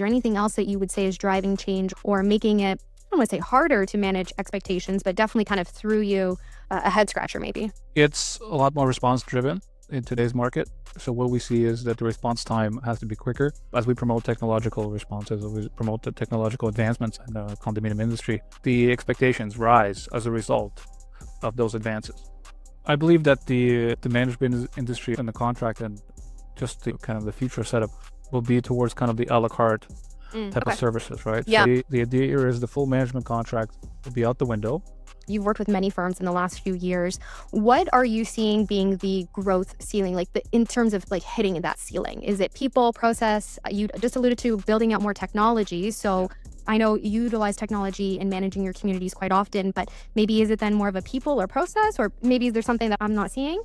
there anything else that you would say is driving change or making it, I don't want to say harder to manage expectations, but definitely kind of threw you a head scratcher maybe? It's a lot more response driven in today's market. So what we see is that the response time has to be quicker. As we promote technological responses, we promote the technological advancements in the condominium industry, the expectations rise as a result of those advances. I believe that the management industry and the contract and just the kind of the future setup will be towards kind of the a la carte type Okay. of services, right? Yeah. So the idea here is the full management contract will be out the window. You've worked with many firms in the last few years. What are you seeing being the growth ceiling, like in terms of like hitting that ceiling? Is it people, process? You just alluded to building out more technology. So I know you utilize technology in managing your communities quite often, but maybe is it then more of a people or process, or maybe is there something that I'm not seeing?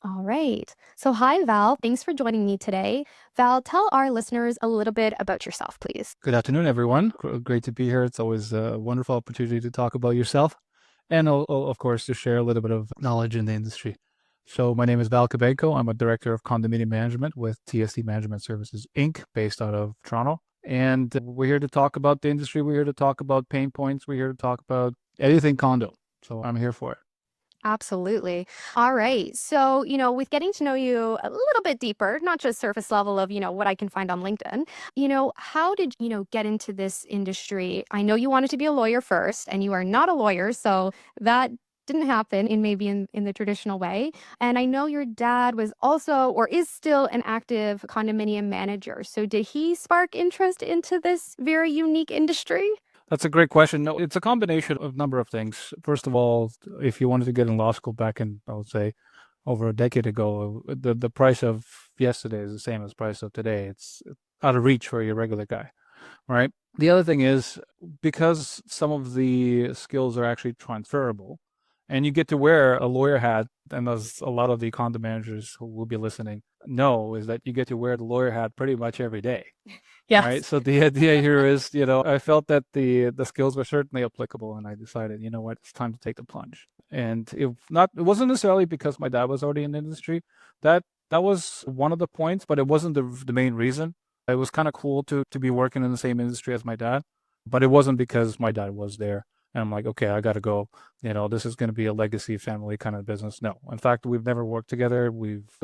All right. So, hi, Val. Thanks for joining me today. Val, tell our listeners a little bit about yourself, please. Good afternoon, everyone. Great to be here. It's always a wonderful opportunity to talk about yourself and, of course, to share a little bit of knowledge in the industry. So my name is Val Khomenko. I'm a director of Condominium Management with TSE Management Services Inc., based out of Toronto. And we're here to talk about the industry. We're here to talk about pain points. We're here to talk about anything condo. So I'm here for it. Absolutely. All right. So, with getting to know you a little bit deeper, not just surface level of, what I can find on LinkedIn, how did, get into this industry? I know you wanted to be a lawyer first, and you are not a lawyer. So that didn't happen in the traditional way. And I know your dad was also or is still an active condominium manager. So did he spark interest into this very unique industry? That's a great question. No, it's a combination of a number of things. First of all, if you wanted to get in law school back in, I would say, over a decade ago, the price of yesterday is the same as the price of today. It's out of reach for your regular guy, right? The other thing is because some of the skills are actually transferable, and you get to wear a lawyer hat, and as a lot of the condo managers who will be listening know, is that you get to wear the lawyer hat pretty much every day. Right. Yes. So the idea here is, I felt that the skills were certainly applicable, and I decided, you know what, it's time to take the plunge. And it wasn't necessarily because my dad was already in the industry. That was one of the points, but it wasn't the main reason. It was kind of cool to be working in the same industry as my dad, but it wasn't because my dad was there. And I'm like, okay, I got to go. This is going to be a legacy family kind of business. No, in fact, we've never worked together.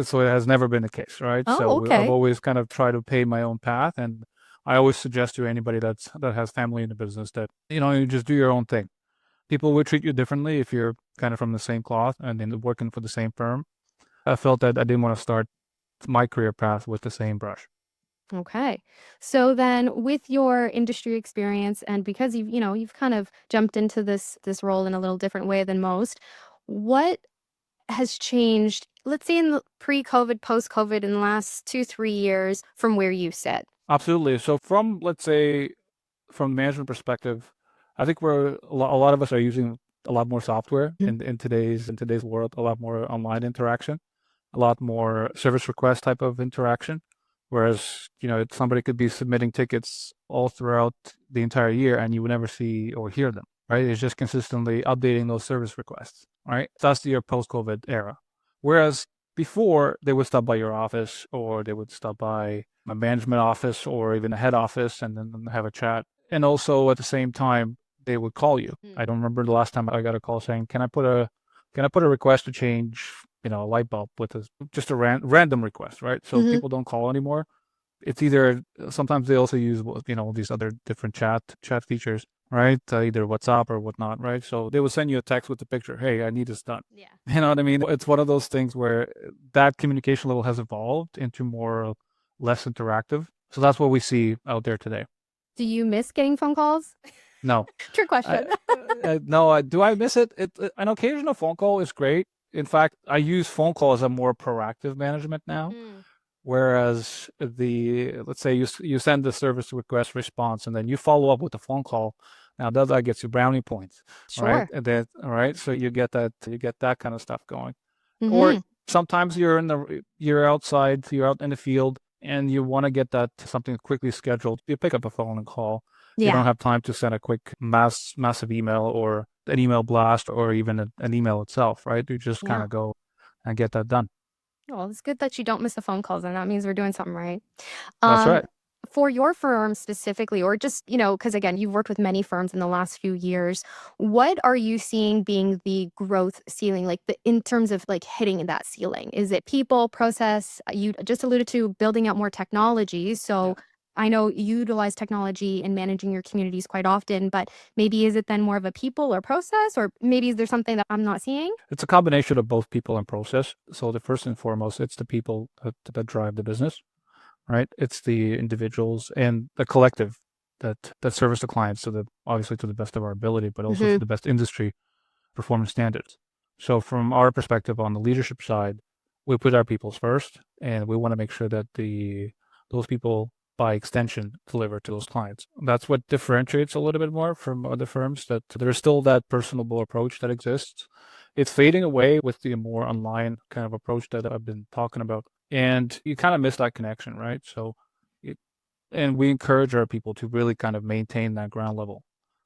So it has never been the case, right? Oh, I've okay. always kind of tried to pave my own path, and I always suggest to anybody that has family in the business that you just do your own thing. People will treat you differently if you're kind of from the same cloth and then working for the same firm. I felt that I didn't want to start my career path with the same brush. Okay. So then with your industry experience and because you've kind of jumped into this role in a little different way than most, what has changed, let's say in the pre-COVID, post-COVID in the last 2, 3 years from where you sit? Absolutely. So let's say, from management perspective, I think a lot of us are using a lot more software Mm. in today's world, a lot more online interaction, a lot more service request type of interaction. Whereas, somebody could be submitting tickets all throughout the entire year and you would never see or hear them, right? It's just consistently updating those service requests, right? That's your post-COVID era. Whereas before, they would stop by your office or they would stop by a management office or even a head office and then have a chat. And also at the same time, they would call you. I don't remember the last time I got a call saying, "Can I put a request to change, a light bulb with just a random request," right? So Mm-hmm. people don't call anymore. It's either sometimes they also use these other different chat features, right? Either WhatsApp or whatnot, right? So they will send you a text with the picture. Hey, I need this done. Yeah. You know what I mean? It's one of those things where that communication level has evolved into more less interactive. So that's what we see out there today. Do you miss getting phone calls? No, Trick question. no. Do I miss it? An occasional phone call is great. In fact, I use phone call as a more proactive management now. Mm. Whereas let's say you send the service request response and then you follow up with a phone call. Now that gets you brownie points, right? Sure. And then, all right, so you get that kind of stuff going. Or Mm-hmm. sometimes you're outside, you're out in the field, and you want to get that something quickly scheduled. You pick up a phone and call. You Yeah. don't have time to send a quick massive email or an email blast or even an email itself, right? You just kind Yeah. of go and get that done. Well, it's good that you don't miss the phone calls, and that means we're doing something right. That's Um, right. for your firm specifically, or just, because again, you've worked with many firms in the last few years, what are you seeing being the growth ceiling, like in terms of like hitting that ceiling? Is it people, process? You just alluded to building out more technology. Yeah. So I know you utilize technology in managing your communities quite often, but maybe is it then more of a people or process, or maybe is there something that I'm not seeing? It's a combination of both people and process. So the first and foremost, it's the people that drive the business, right? It's the individuals and the collective that service the clients to the obviously to the best of our ability, but also to Mm-hmm. the best industry performance standards. So from our perspective on the leadership side, we put our peoples first, and we want to make sure that the those people by extension deliver to those clients. That's what differentiates a little bit more from other firms, that there's still that personable approach that exists. It's fading away with the more online kind of approach that I've been talking about. And you kind of miss that connection, right? So it, and we encourage our people to really kind of maintain that ground level.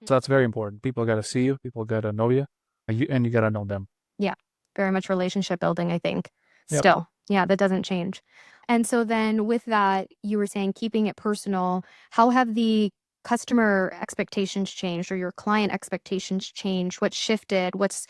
So that's very important. People got to see you, people got to know you, and you got to know them. Yeah, very much relationship building, I think. Yep. Still, yeah, that doesn't change. And so then with that, you were saying keeping it personal. How have the customer expectations changed or your client expectations changed? What shifted? What's,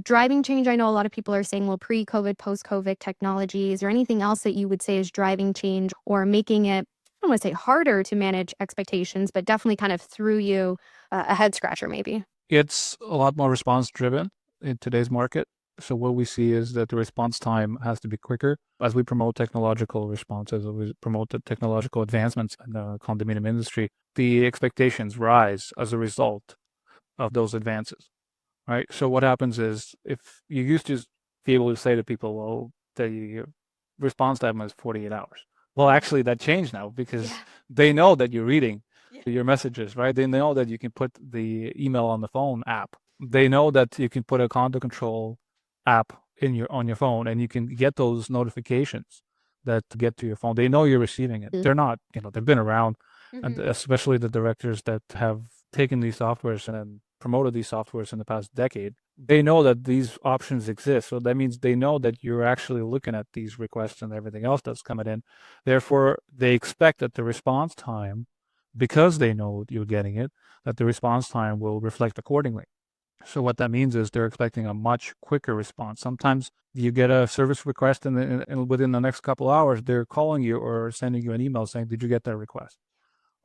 driving change? I know a lot of people are saying, well, pre-COVID, post-COVID technology. Is there anything else that you would say is driving change or making it, I don't want to say harder to manage expectations, but definitely kind of threw you a head scratcher maybe? It's a lot more response driven in today's market. So what we see is that the response time has to be quicker. As we promote technological responses, as we promote the technological advancements in the condominium industry, the expectations rise as a result of those advances, right? So what happens is, if you used to be able to say to people, well, the response time is 48 hours. Well, actually, that changed now because Yeah. they know that you're reading Yeah. your messages, right? They know that you can put the email on the phone app. They know that you can put a condo control app in your on your phone, and you can get those notifications that get to your phone. They know you're receiving it. They're not, they've been around, and Mm-hmm. especially the directors that have taken these softwares and promoted these softwares in the past decade, they know that these options exist. So that means they know that you're actually looking at these requests and everything else that's coming in. Therefore, they expect that the response time, because they know you're getting it, that the response time will reflect accordingly. So what that means is they're expecting a much quicker response. Sometimes you get a service request, and within the next couple hours, they're calling you or sending you an email saying, "Did you get that request?"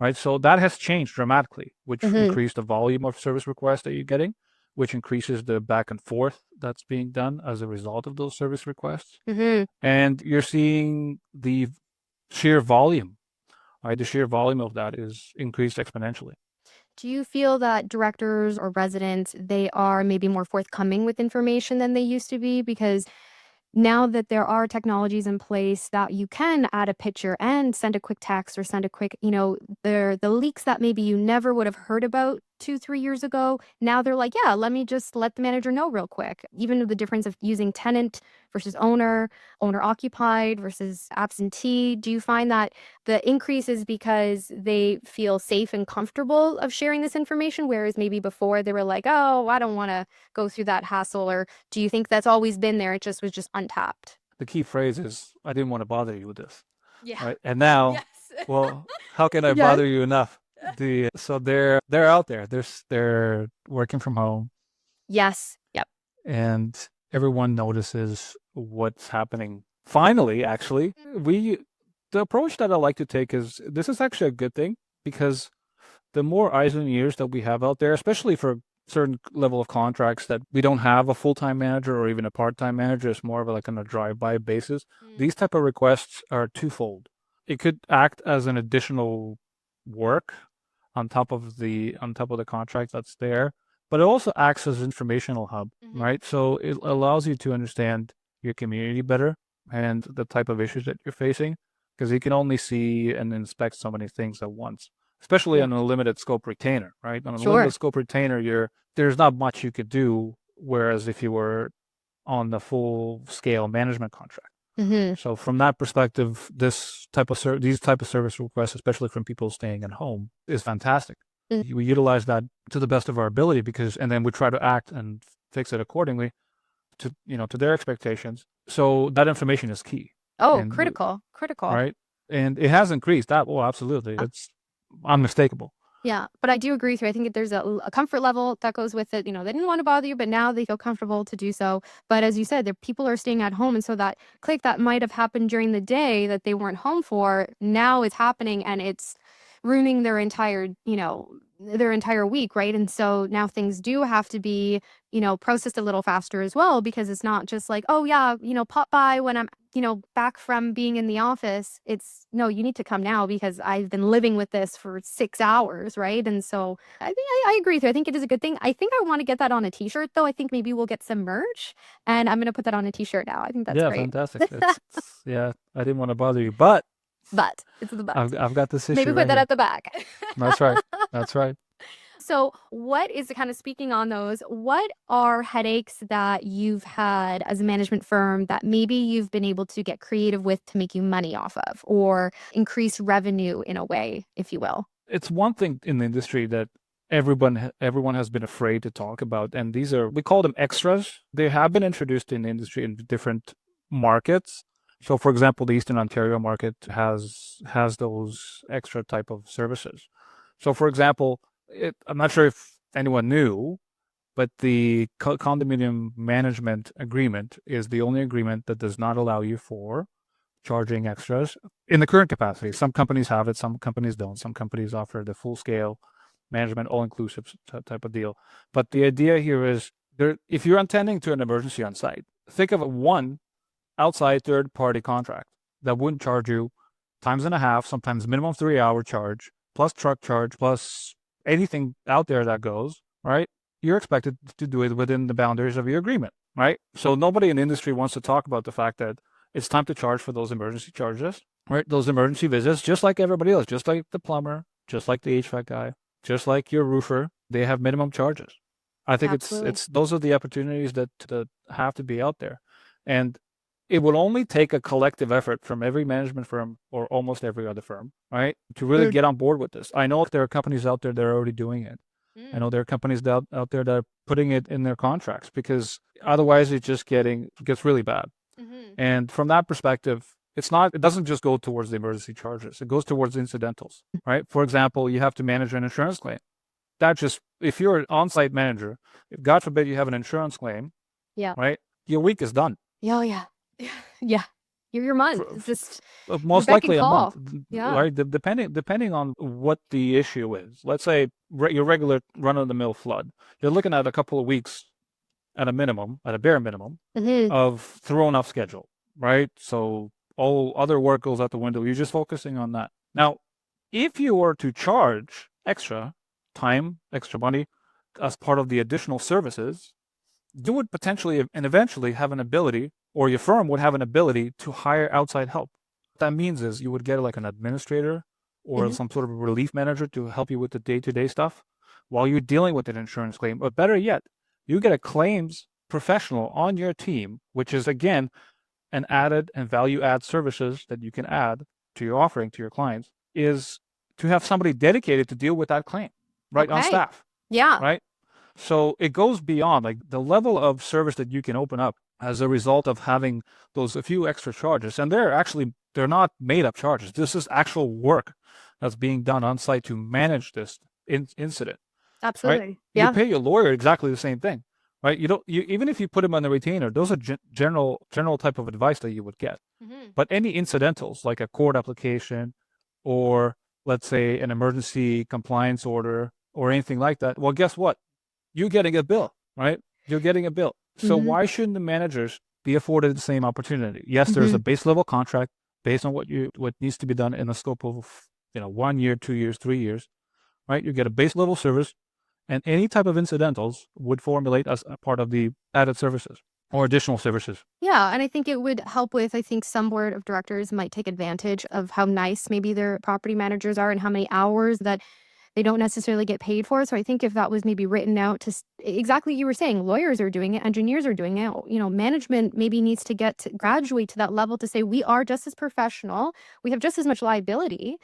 Right? So that has changed dramatically, which Mm-hmm. increased the volume of service requests that you're getting, which increases the back and forth that's being done as a result of those service requests. Mm-hmm. And you're seeing the sheer volume, right? The sheer volume of that is increased exponentially. Do you feel that directors or residents, they are maybe more forthcoming with information than they used to be? Because now that there are technologies in place that you can add a picture and send a quick text or send a quick, the leaks that maybe you never would have heard about 2, 3 years ago. Now they're like, yeah, let me just let the manager know real quick. Even the difference of using tenant versus owner, owner occupied versus absentee. Do you find that the increase is because they feel safe and comfortable of sharing this information? Whereas maybe before they were like, oh, I don't want to go through that hassle, or do you think that's always been there? It just was just untapped. The key phrase is, "I didn't want to bother you with this." Yeah. Right? And now, Yes. well, how can I Yes. bother you enough? So they're out there. They're working from home, Yes. Yep. and everyone notices what's happening. Finally, actually, we the approach that I like to take is, this is actually a good thing, because the more eyes and ears that we have out there, especially for certain level of contracts that we don't have a full-time manager or even a part-time manager, it's more of like on a drive-by basis. Mm. These type of requests are twofold. It could act as an additional work on top of the contract that's there, but it also acts as an informational hub, Mhm. right? So it allows you to understand your community better and the type of issues that you're facing, because you can only see and inspect so many things at once, especially Yeah. on a limited scope retainer, right? On a limited Sure. scope retainer, there's not much you could do. Whereas if you were on the full scale management contract. Mhm. So from that perspective, these type of service requests, especially from people staying at home, is fantastic. We utilize that to the best of our ability and then we try to act and fix it accordingly to their expectations. So that information is key, Oh, and critical, critical. right, and it has increased. That well, absolutely, it's unmistakable. Yeah, but I do agree with you. I think there's a comfort level that goes with it. They didn't want to bother you, but now they feel comfortable to do so. But as you said, people are staying at home, and so that click that might have happened during the day that they weren't home for, now it's happening, and it's ruining their entire week, right? And so now things do have to be, processed a little faster as well, because it's not just like, oh yeah, pop by when I'm, back from being in the office. It's no, you need to come now because I've been living with this for 6 hours, right? And so I think I agree with you. I think it is a good thing. I think I want to get that on a t-shirt though. I think maybe we'll get some merch and I'm gonna put that on a t-shirt now. I think that's Yeah, great. fantastic. Yeah, I didn't want to bother you, but But it's the but. I've got this issue Maybe put right that here. at the back. That's right. That's right. So, what is kind of speaking on those? What are headaches that you've had as a management firm that maybe you've been able to get creative with to make you money off of or increase revenue in a way, if you will? It's one thing in the industry that everyone has been afraid to talk about, and these are we call them extras. They have been introduced in the industry in different markets. So, for example, the Eastern Ontario market has those extra type of services. So, for example, I'm not sure if anyone knew, but the condominium management agreement is the only agreement that does not allow you for charging extras in the current capacity. Some companies have it, some companies don't. Some companies offer the full scale management, all inclusive type of deal. But the idea here is if you're attending to an emergency on site, think of one outside third party contract that wouldn't charge you times and a half, sometimes minimum 3 hour charge, plus truck charge, plus anything out there that goes, right? You're expected to do it within the boundaries of your agreement, right? So nobody in the industry wants to talk about the fact that it's time to charge for those emergency charges, right? Those emergency visits, just like everybody else, just like the plumber, just like the HVAC guy, just like your roofer, they have minimum charges. I think Absolutely. it's those are the opportunities that have to be out there, and it will only take a collective effort from every management firm or almost every other firm, right, to really get on board with this. I know there are companies out there that are already doing it. I know there are companies out there that are putting it in their contracts because otherwise it just gets really bad. Mm-hmm. And from that perspective, it doesn't just go towards the emergency charges. It goes towards incidentals, right? For example, you have to manage an insurance claim. If you're an on-site manager, if God forbid you have an insurance claim, Yeah. right? Your week is done. Oh, yeah. Yeah. Your month. For, It's just your most beck and likely a month, call. Yeah. right? Depending on what the issue is. Let's say your regular run-of-the-mill flood. You're looking at a couple of weeks at a bare minimum, Mm-hmm. of thrown off schedule, right? So all other work goes out the window. You're just focusing on that. Now, if you were to charge extra time, extra money as part of the additional services, you would potentially and eventually have an ability, or your firm would have an ability to hire outside help. What that means is you would get like an administrator or Mm-hmm. some sort of relief manager to help you with the day-to-day stuff while you're dealing with an insurance claim. But better yet, you get a claims professional on your team, which is again an added and value add services that you can add to your offering to your clients, is to have somebody dedicated to deal with that claim, right, on Okay. staff, Yeah. right? So it goes beyond like the level of service that you can open up as a result of having those a few extra charges. And they're not made up charges. This is actual work that's being done on site to manage this incident, right? Absolutely. You Yeah. pay your lawyer exactly the same thing, right? You even if you put him on the retainer, those are general type of advice that you would get. Mm-hmm. But any incidentals like a court application or let's say an emergency compliance order or anything like that, well, guess what? You're getting a bill, right? You're getting a bill. So Mm-hmm. why shouldn't the managers be afforded the same opportunity? Yes, there's Mm-hmm. a base level contract based on what needs to be done in the scope of 1 year, 2 years, 3 years, right? You get a base level service, and any type of incidentals would formulate as a part of the added services or additional services. Yeah, and I think it would help with I think some board of directors might take advantage of how nice maybe their property managers are and how many hours that they don't necessarily get paid for. So I think if that was maybe written out to exactly you were saying, lawyers are doing it, engineers are doing it, management maybe needs to graduate to that level to say we are just as professional, we have just as much liability,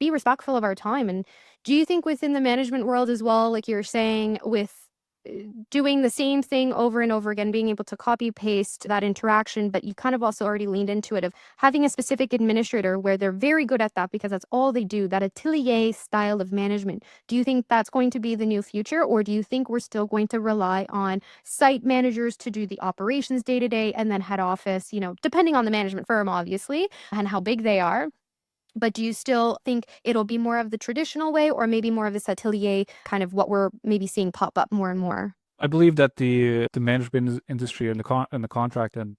be respectful of our time. And do you think within the management world as well, like you're saying, with doing the same thing over and over again, being able to copy paste that interaction, but you kind of also already leaned into it of having a specific administrator where they're very good at that because that's all they do, that atelier style of management. Do you think that's going to be the new future, or do you think we're still going to rely on site managers to do the operations day to day, and then head office, depending on the management firm, obviously, and how big they are? But do you still think it'll be more of the traditional way, or maybe more of this atelier kind of what we're maybe seeing pop up more and more? I believe that the management industry and the contract and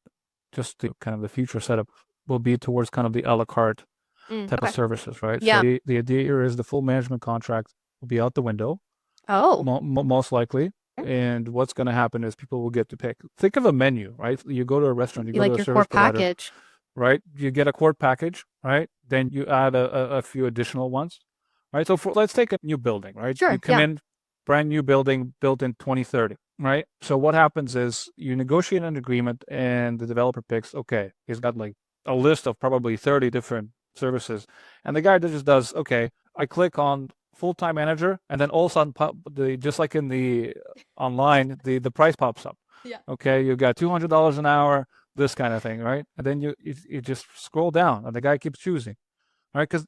just the kind of the future setup will be towards kind of the a la carte type of Okay. services, right? So Yeah. the idea here is the full management contract will be out the window, Oh. most likely. And what's going to happen is people will get to pick. Think of a menu, right? You go to a restaurant, you You go to like a your core service provider, package. right? You get a core package, right? Then you add a few additional ones, right? So let's take a new building, right? You Sure. come Yeah. in, brand new building built in 2030, right? So what happens is you negotiate an agreement and the developer picks, okay, he's got like a list of probably 30 different services. And the guy just does, okay, I click on full-time manager, and then all of a sudden, just like in the online, the price pops up. Yeah. Okay, you got $200 an hour, this kind of thing, right? And then you just scroll down, and the guy keeps choosing, right? Because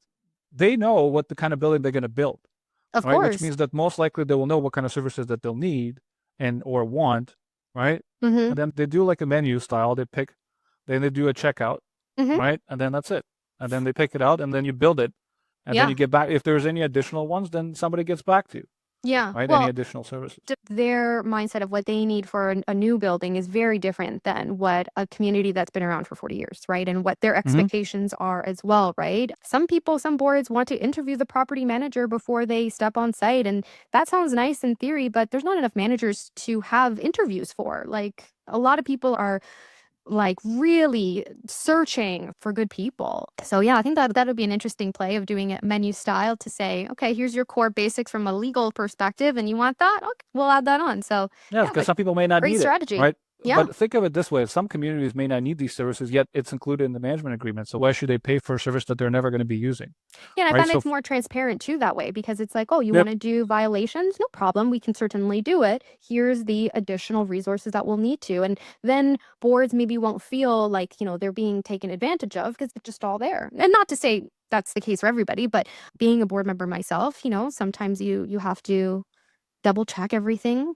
they know what the kind of building they're going to build, Of right? Which course. means that most likely they will know what kind of services that they'll need and or want, right? Mm-hmm. And then they do like a menu style. They pick, then they do a checkout, Mm-hmm. right? And then that's it. And then they pick it out, and then you build it, and then Yeah. you get back. If there's any additional ones, then somebody gets back to you, Yeah. right? Any Well, additional services. their mindset of what they need for a new building is very different than what a community that's been around for 40 years, right? And what their Mm-hmm. expectations are as well, right? Some people, some boards want to interview the property manager before they step on site. And that sounds nice in theory, but there's not enough managers to have interviews for. Like, a lot of people are like really searching for good people. So yeah, I think that would be an interesting play of doing it menu style to say, okay, here's your core basics from a legal perspective, and you want that? Okay, we'll add that on. So Yeah, yeah, because but some people may not great need it, strategy. right? Yeah. But think of it this way: some communities may not need these services, yet it's included in the management agreement. So why should they pay for a service that they're never going to be using, Yeah, and I right? find So it's more transparent too that way because it's like, oh, you yep, want to do violations? No problem. We can certainly do it. Here's the additional resources that we'll need to. And then boards maybe won't feel like, they're being taken advantage of because it's just all there. And not to say that's the case for everybody, but being a board member myself, sometimes you have to double check everything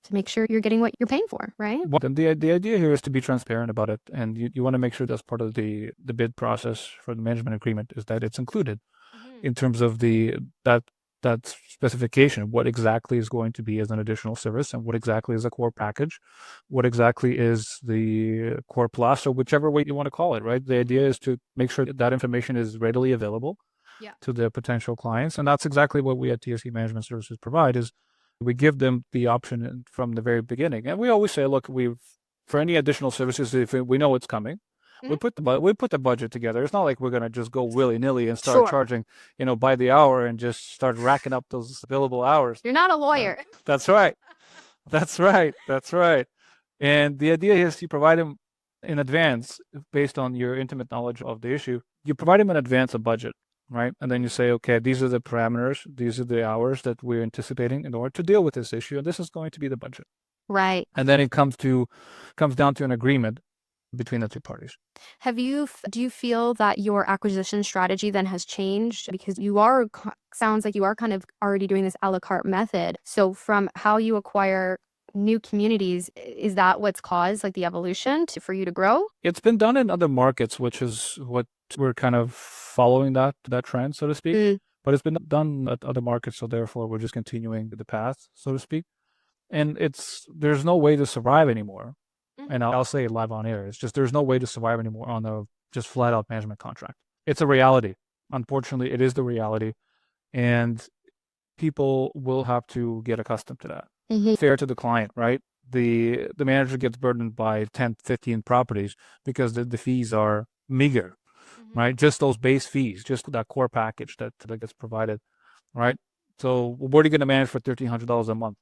to make sure you're getting what you're paying for, right? well, then the idea here is to be transparent about it, and you want to make sure that's part of the bid process for the management agreement is that it's included Mhm. in terms of that that specification, what exactly is going to be as an additional service, and what exactly is a core package, what exactly is the core plus, or whichever way you want to call it, right? The idea is to make sure that that information is readily available Yeah. to the potential clients, and that's exactly what we at TSE Management Services provide. Is we give them the option from the very beginning, and we always say, look, for any additional services, if we know it's coming, Mhm. we put the budget together. It's not like we're gonna just go willy nilly and start Sure. charging, by the hour and just start racking up those billable hours. You're not a Uh, lawyer. that's right. That's right. That's right. And the idea is you provide them in advance based on your intimate knowledge of the issue. You provide them in advance a budget, right? And then you say, okay, these are the parameters, these are the hours that we're anticipating in order to deal with this issue, and this is going to be the budget. Right. And then it comes down to an agreement between the two parties. Do you feel that your acquisition strategy then has changed because sounds like you are kind of already doing this a la carte method. So from how you acquire new communities, is that what's caused like the evolution for you to grow? It's been done in other markets, which is what we're kind of following that trend, so to speak. Mm. But it's been done at other markets, so therefore we're just continuing the path, so to speak. And there's no way to survive anymore. Mhm. And I'll say it live on air. It's just there's no way to survive anymore on a just flat out management contract. It's a reality. Unfortunately, it is the reality, and people will have to get accustomed to that. Mhm. Fair to the client, right? The manager gets burdened by 10, 15 properties because the fees are meager, Mhm. right? Just those base fees, just that core package that gets provided, right? So what are you going to manage for $1,300 a month?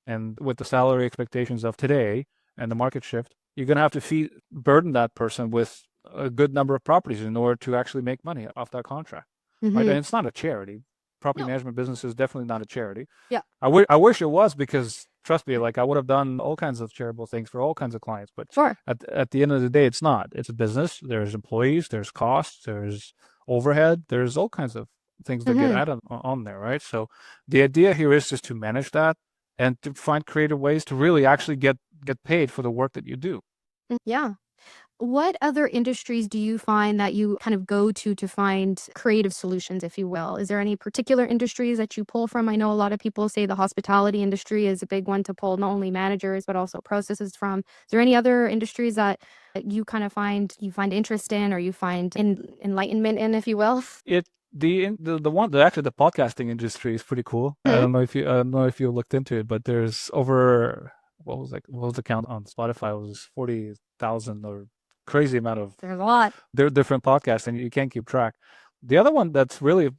And with the salary expectations of today and the market shift, you're going to have to burden that person with a good number of properties in order to actually make money off that contract, right? Mm-hmm. And it's not a charity. Property No. management business is definitely not a charity. Yeah. I wish it was, because trust me, like I would have done all kinds of charitable things for all kinds of clients. But Sure. at the end of the day, it's not. It's a business. There's employees, there's costs, there's overhead, there's all kinds of things that get Mm-hmm. added on there, right? So the idea here is just to manage that and to find creative ways to really actually get paid for the work that you do. Yeah. What other industries do you find that you kind of go to find creative solutions, if you will? Is there any particular industries that you pull from? I know a lot of people say the hospitality industry is a big one to pull not only managers but also processes from. Is there any other industries that you kind of find interest in, or you find enlightenment in, if you will? It the one that actually the podcasting industry is pretty cool. Hmm. I don't know if you looked into it, but there's over what was the count on Spotify? It was 40,000 or crazy amount of There's a lot. there are different podcasts, and you can't keep track. The other one that's really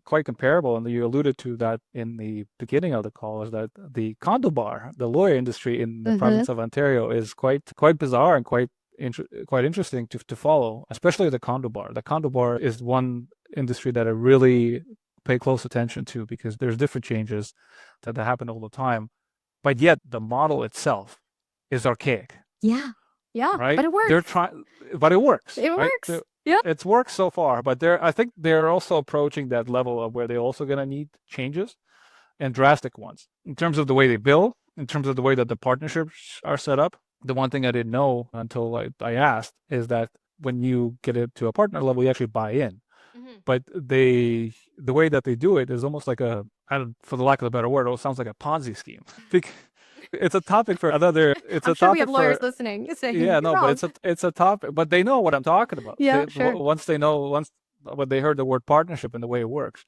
quite comparable, and you alluded to that in the beginning of the call, is that the condo bar, the lawyer industry in the Mm-hmm. province of Ontario, is quite bizarre and quite interesting to follow, especially the condo bar. The condo bar is one industry that I really pay close attention to, because there's different changes that happen all the time, but yet the model itself is archaic, Yeah. Yeah. right? But it They're works. trying, but it works, It right? works. Yeah. It's worked so far, but I think they're also approaching that level of where they're also going to need changes, and drastic ones, in terms of the way they bill, in terms of the way that the partnerships are set up. The one thing I didn't know until I asked is that when you get it to a partner level, you actually buy in. Mm-hmm. But the way that they do it is almost like for the lack of a better word, it sounds like a Ponzi scheme. It's a topic for another. It's I'm a sure we have topic lawyers for listening saying yeah, you're no, but wrong. it's a topic, but they know what I'm talking about. Yeah, sure. Once they know, once when they heard the word partnership and the way it works,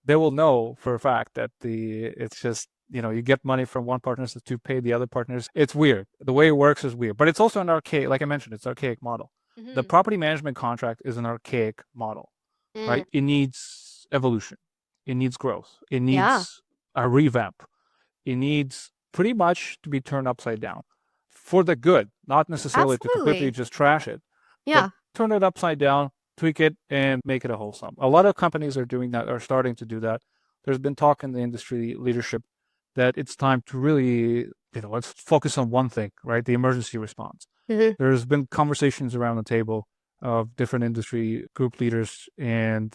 they will know for a fact that it's just, you get money from one partner to pay the other partners. It's weird. The way it works is weird, but it's also an archaic, like I mentioned, it's an archaic model. The Mm-hmm. property management contract is an archaic model, right? It needs evolution. It needs growth. It Yeah, needs a revamp. It needs pretty much to be turned upside down for the good, not necessarily to completely absolutely. just trash it, but Yeah. turn it upside down, tweak it, and make it a wholesome. A lot of companies are doing that, are starting to do that. There's been talk in the industry leadership that it's time to really, let's focus on one thing, right? The emergency response. Mhm. There's been conversations around the table of different industry group leaders, and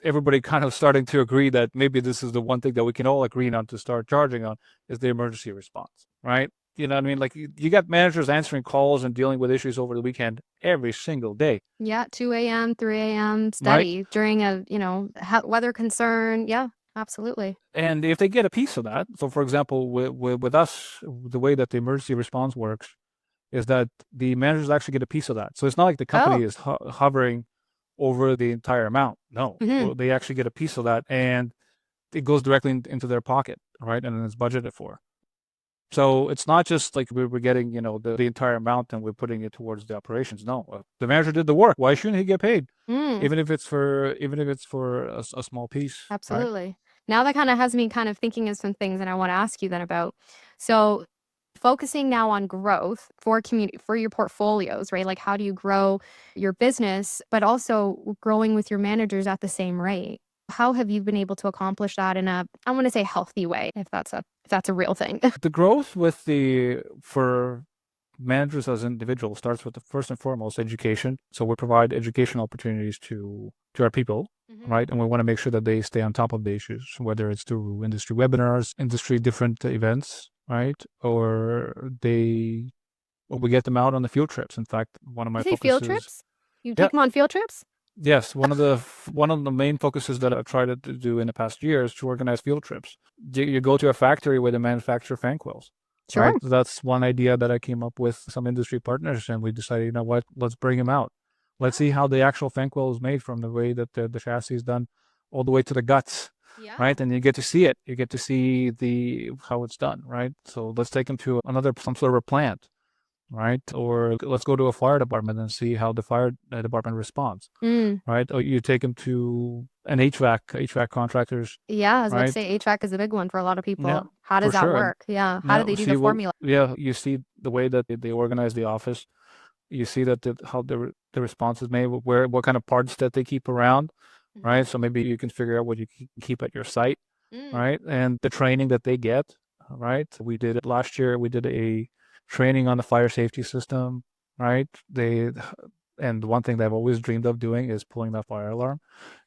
everybody kind of starting to agree that maybe this is the one thing that we can all agree on to start charging on, is the emergency response, right? You know what I mean? Like you got managers answering calls and dealing with issues over the weekend every single day, Yeah, 2 a.m., 3 a.m. right? steady during a, weather concern. Yeah, absolutely. And if they get a piece of that, so for example, with us, the way that the emergency response works is that the managers actually get a piece of that. So it's not like the company Oh. is hovering over the entire amount. No, Mhm. well, they actually get a piece of that, and it goes directly into their pocket, right? And then it's budgeted for. So it's not just like we're getting, the entire amount and we're putting it towards the operations. No, the manager did the work. Why shouldn't he get paid? Mm, Even if it's for a small piece, right? absolutely. Now that kind of has me kind of thinking of some things that I want to ask you then about. So, focusing now on growth for community for your portfolios, right? Like how do you grow your business, but also growing with your managers at the same rate? How have you been able to accomplish that in a, I want to say healthy way, if that's a real thing? The growth with the for managers as individuals starts with the first and foremost education. So we provide educational opportunities to our people, Mhm. right? And we want to make sure that they stay on top of the issues, whether it's through industry webinars, industry different events, right? Or we get them out on the field trips. In fact, one of You my say field focuses, trips? You yeah, take them on field trips? yes, one of the main focuses that I've tried to do in the past year is to organize field trips. You go to a factory where they manufacture fan quills, Sure. right? So that's one idea that I came up with some industry partners, and we decided, you know what, let's bring them out. Let's Yeah. see how the actual fan quill is made, from the way that the chassis is done, all the way to the guts, Yeah. right? And you get to see it. You get to see the how it's done, right? So let's take them to some sort of a plant, right? Or let's go to a fire department and see how the fire department responds, Mm. right? Or you take them to an HVAC contractors, Yeah, I was about to right? say HVAC is a big one for a lot of Yeah, people. How for does that sure. And work? Yeah. How do now they do the see, well, formula? yeah, you see the way that they organize the office. You see that how the response is made, where what kind of parts that they keep around, Mhm. right? So maybe you can figure out what you keep at your site, Mm. right? And the training that they get, right? We did it last year. We did a training on the fire safety system, right? And one thing that I've always dreamed of doing is pulling that fire alarm.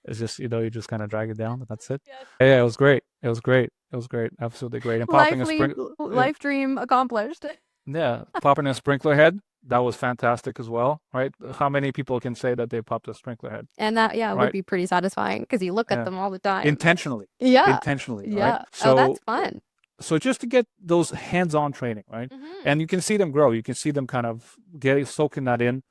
It's just, you just kind of drag it down and that's it. Yes. Yeah, it was great. It was great. It was great. Absolutely great. And popping a spring, Life dream accomplished. yeah, popping a sprinkler head, that was fantastic as well, right? How many people can say that they popped a sprinkler head, And that, yeah, would right? be pretty satisfying because you look at Yeah, them all the time. intentionally, Yeah. intentionally, right? Yeah. Oh, that's So, fun. so just to get those hands-on training, right? Hmm. And you can see them grow. You can see them kind of getting soaking that in,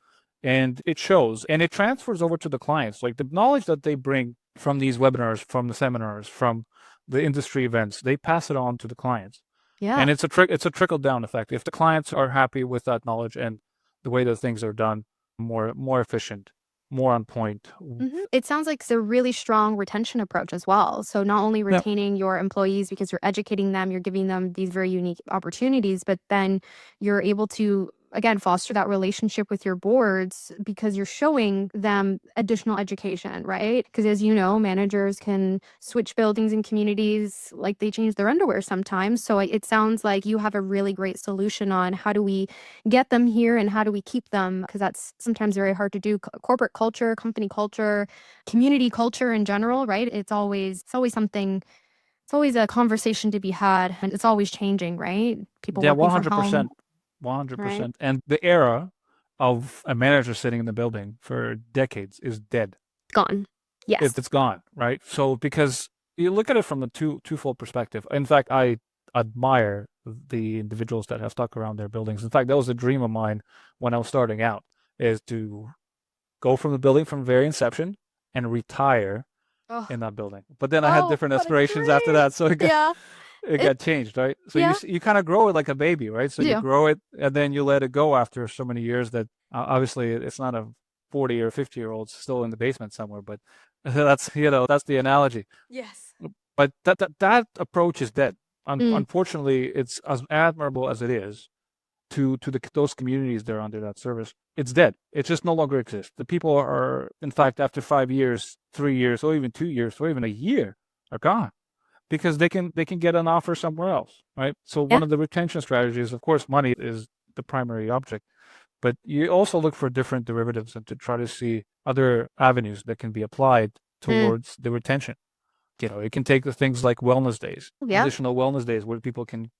and it shows, and it transfers over to the clients. Like the knowledge that they bring from these webinars, from the seminars, from the industry events, they pass it on to the clients. Yeah. And it's a trickle down effect. If the clients are happy with that knowledge and the way that things are done, more efficient, more on point. It sounds like it's a really strong retention approach as well. So not only Yeah, retaining your employees because you're educating them, you're giving them these very unique opportunities, but then you're able to again foster that relationship with your boards because you're showing them additional education, right? Because as you know, managers can switch buildings and communities like they change their underwear sometimes. So it sounds like you have a really great solution on how do we get them here and how do we keep them because that's sometimes very hard to do. Corporate culture, company culture, community culture in general, right? It's always something, it's always a conversation to be had and it's always changing, right? People yeah, working one from hundred home, percent, one hundred right? percent. And the era of a manager sitting in the building for decades is dead. Gone. Yes. It's gone, right? So because you look at it from a twofold perspective. In fact, I admire the individuals that have stuck around their buildings. In fact, that was a dream of mine when I was starting out, is to go from the building from very inception and retire Oh, in that building. But then I had oh, different what a aspirations after dream. that, so Yeah. it It, got changed, right? So yeah. you kind of grow it like a baby, right? So you Yeah. grow it and then you let it go after so many years that obviously it's not a 40 or 50-year-old still in the basement somewhere, but that's the analogy. Yes. But that approach is dead. Mm. Unfortunately, it's as admirable as it is to those communities that are under that service. It's dead. It just no longer exists. The people are, in fact, after 5 years, 3 years, or even 2 years, or even a year, are gone because they can get an offer somewhere else, right? So Yeah. one of the retention strategies, of course, money is the primary object, but you also look for different derivatives and to try to see other avenues that can be applied Mm. towards the retention. It can take the things like wellness days, Yeah. additional wellness days where people can,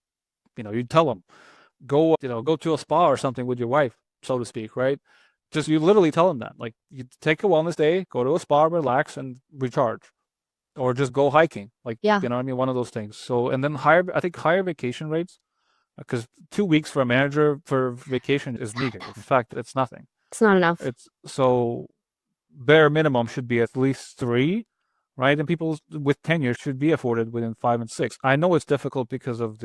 you tell them go to a spa or something with your wife, so to speak, right? Just you literally tell them that, like, you take a wellness day, go to a spa, relax, and recharge, or just go hiking, like, Yeah. what I mean, one of those things. So, and then I think higher vacation rates, because 2 weeks for a manager for vacation is Not needed. In enough. fact, it's nothing. It's not enough. It's so bare minimum should be at least 3, right? And people with tenure should be afforded within 5 and 6. I know it's difficult because of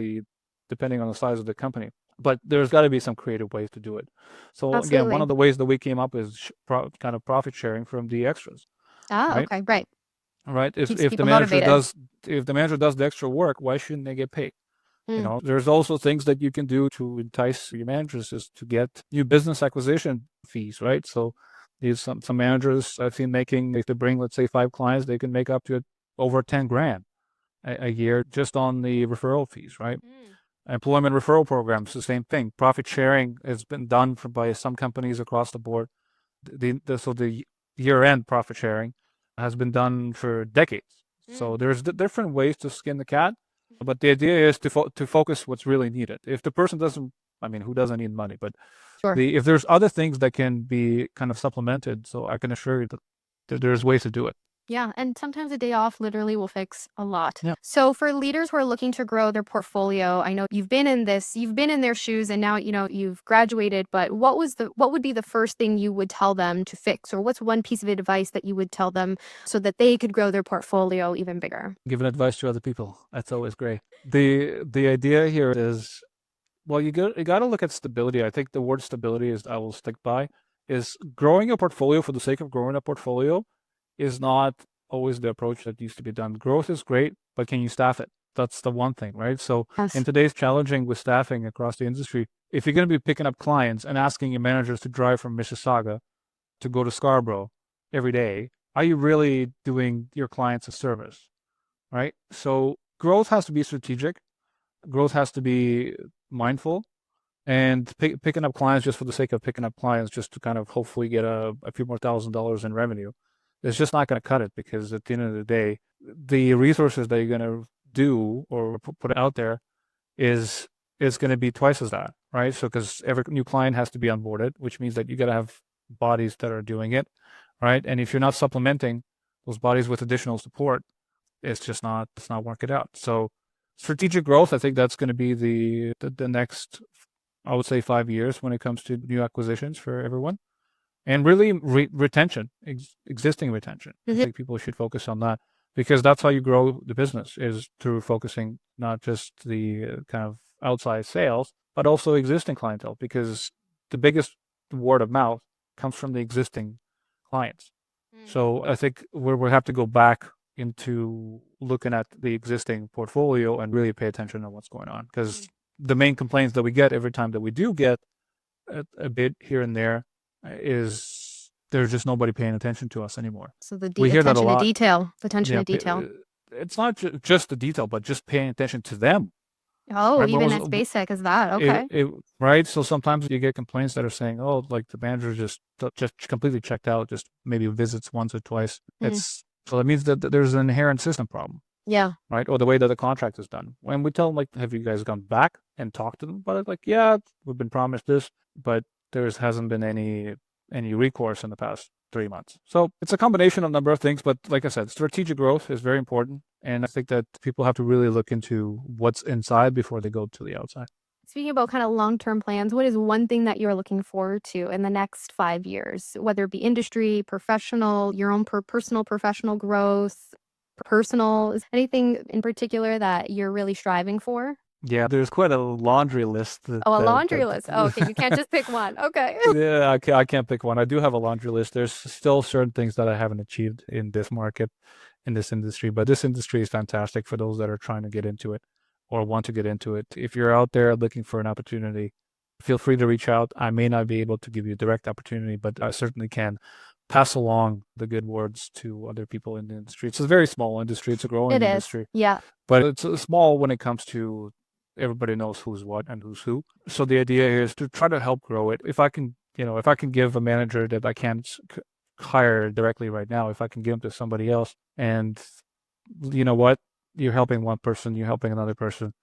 depending on the size of the company, but there's got to be some creative ways to do it. So again, one Absolutely. of the ways that we came up is kind of profit sharing from the extras, Ah, right? okay. Right. Right. If Keeps if the people manager motivated. does if the manager does the extra work, why shouldn't they get paid? Mm. There's also things that you can do to entice your managers is to get new business acquisition fees, right? So these some managers I've seen making, if they bring, let's say, 5 clients, they can make up to over 10 grand a year just on the referral fees, right? Mm. Employment referral programs, the same thing. Profit sharing has been done by some companies across the board. So the year-end profit sharing has been done for decades. Mm. So there's different ways to skin the cat, but the idea is to focus what's really needed. If the person doesn't, I mean, who doesn't need money? But Sure. if there's other things that can be kind of supplemented, so I can assure you that there's ways to do it. Yeah, and sometimes a day off literally will fix a lot. Yeah. So for leaders who are looking to grow their portfolio, I know you've been in their shoes and now, you've graduated, but what would be the first thing you would tell them to fix? Or what's one piece of advice that you would tell them so that they could grow their portfolio even bigger? Giving advice to other people, that's always great. The idea here is Well, you got to look at stability. I think the word stability is I will stick by is growing a portfolio for the sake of growing a portfolio is not always the approach that used to be done. Growth is great, but can you staff it? That's the one thing, right? So in Yes. today's challenging with staffing across the industry, if you're going to be picking up clients and asking your managers to drive from Mississauga to go to Scarborough every day, are you really doing your clients a service, right? So growth has to be strategic. Growth has to be mindful, and picking up clients just for the sake of picking up clients just to kind of hopefully get a few more $1,000s in revenue is just not going to cut it, because at the end of the day, the resources that you're going to do or put out there is going to be twice as that, right? So because every new client has to be onboarded, which means that you got to have bodies that are doing it, right? And if you're not supplementing those bodies with additional support, it's not working out. So strategic growth, I think that's going to be the next, I would say, 5 years when it comes to new acquisitions for everyone, and really retention, existing retention. I Mhm. think people should focus on that, because that's how you grow the business, is through focusing not just the kind of outside sales, but also existing clientele, because the biggest word of mouth comes from the existing clients. Mm. So I think we have to go back into looking at the existing portfolio and really pay attention to what's going on, because Mm. the main complaints that we get every time that we do get a bit here and there is there's just nobody paying attention to us anymore. So the We hear that a attention to lot. detail, the attention Yeah, to detail. it's not just the detail, but just paying attention to them, Oh, right? even as basic as that. It, Okay. it right. So sometimes you get complaints that are saying, "Oh, like the manager just completely checked out, just maybe visits once or twice." Mm. It's so that means that there's an inherent system problem, Yeah. right? Or the way that the contract is done. When we tell them, like, have you guys gone back and talked to them about it? Like, yeah, we've been promised this, but there hasn't been any recourse in the past 3 months. So it's a combination of a number of things. But like I said, strategic growth is very important, and I think that people have to really look into what's inside before they go to the outside. Speaking about kind of long-term plans, what is one thing that you're looking forward to in the next 5 years, whether it be industry, professional, your own personal professional growth, personal, is anything in particular that you're really striving for? Yeah, there's quite a laundry list Oh, a laundry list. Oh, okay. You can't that just pick one. Okay. yeah, I can't pick one. I do have a laundry list. There's still certain things that I haven't achieved in this market, in this industry, but this industry is fantastic for those that are trying to get into it or want to get into it. If you're out there looking for an opportunity, feel free to reach out. I may not be able to give you a direct opportunity, but I certainly can pass along the good words to other people in the industry. It's a very small industry. It's a growing It is. industry, Yeah. but it's small when it comes to everybody knows who's what and who's who. So the idea is to try to help grow it. If I can, if I can give a manager that I can't hire directly right now, if I can give them to somebody else, and you know what, you're helping one person, you're helping another person,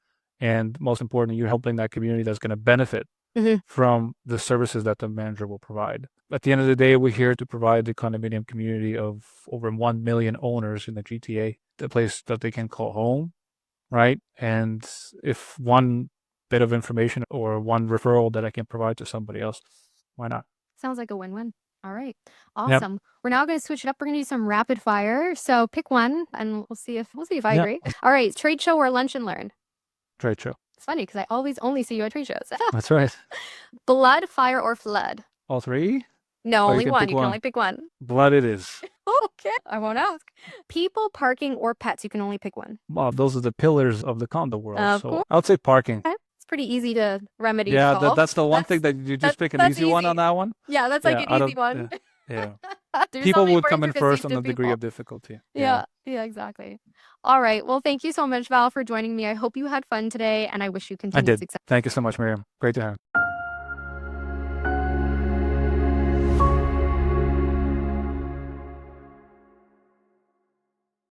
and most importantly, you're helping that community that's going to benefit Mhm. from the services that the manager will provide. At the end of the day, we're here to provide the condominium community of over 1 million owners in the GTA, the place that they can call home, right? And if one bit of information or one referral that I can provide to somebody else, why not? Sounds like a win-win. All right. Yep. Awesome. We're now going to switch it up. We're going to do some rapid fire. So pick one and we'll see if I Yep. agree. All right. Trade show or lunch and learn? Trade show. It's funny because I always only see you at trade shows. That's right. Blood, fire, or flood? All three? No, Oh, you only can one. pick You can one. only pick one. Blood it is. Okay. I won't ask. People, parking, or pets? You can only pick one. Well, those are the pillars of the condo world. Of So course. I would say parking. Okay. It's pretty easy to remedy Yeah, solve. that's the one thing that you just pick an That's easy one on easy. that one. Yeah, that's like Yeah, an I easy don't. one. Yeah, yeah. There's People something would more come in first intricacies on to the degree people. of difficulty. Yeah. Yeah, exactly. All right. Well, thank you so much, Val, for joining me. I hope you had fun today, and I wish you I continued did. success. Thank you so much, Miriam. Great to have you.